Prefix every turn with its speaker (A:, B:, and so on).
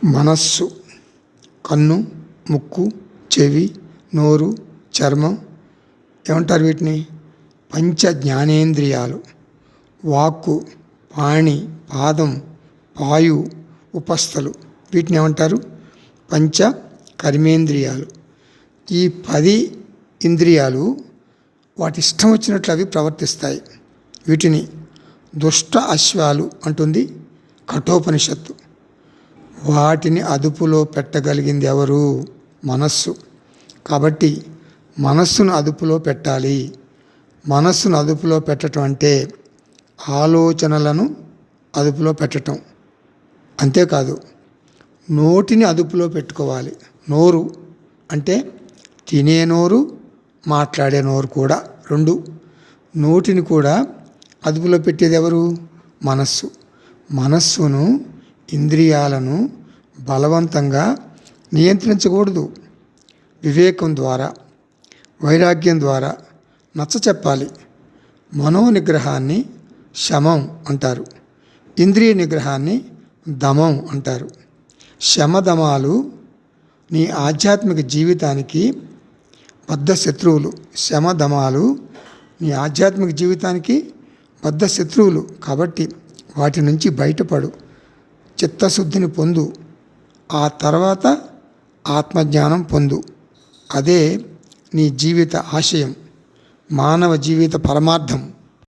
A: మనస్సు కన్ను, ముక్కు, చెవి, నోరు, చర్మం ఏమంటారు? వీటిని పంచ జ్ఞానేంద్రియాలు. వాక్కు, పాణి, పాదం, పాయు, ఉపస్థలు వీటిని ఏమంటారు? పంచ కర్మేంద్రియాలు. ఈ 10 ఇంద్రియాలు వాటి ఇష్టం వచ్చినట్లు అవి ప్రవర్తిస్తాయి. వీటిని దుష్ట అశ్వాలు అంటుంది కఠోపనిషత్తు. వాటిని అదుపులో పెట్టగలిగింది ఎవరు? మనస్సు. కాబట్టి మనస్సును అదుపులో పెట్టాలి. మనస్సును అదుపులో పెట్టడం అంటే ఆలోచనలను అదుపులో పెట్టడం. అంతేకాదు, నోటిని అదుపులో పెట్టుకోవాలి. నోరు అంటే తినే నోరు, మాట్లాడే నోరు కూడా, 2. నోటిని కూడా అదుపులో పెట్టేది ఎవరు? మనస్సు. మనస్సును, ఇంద్రియాలను బలవంతంగా నియంత్రించకూడదు. వివేకం ద్వారా, వైరాగ్యం ద్వారా నచ్చచెప్పాలి. మనోనిగ్రహాన్ని శమం అంటారు. ఇంద్రియ నిగ్రహాన్ని దమం అంటారు. శమదమాలు నీ ఆధ్యాత్మిక జీవితానికి బద్ధ శత్రువులు. శమదమాలు నీ ఆధ్యాత్మిక జీవితానికి బద్ధ శత్రువులు. కాబట్టి వాటి నుంచి బయటపడు, చిత్తశుద్ధిని పొందు, ఆ తర్వాత ఆత్మజ్ఞానం పొందు. అదే నీ జీవిత ఆశయం, మానవ జీవిత పరమార్థం.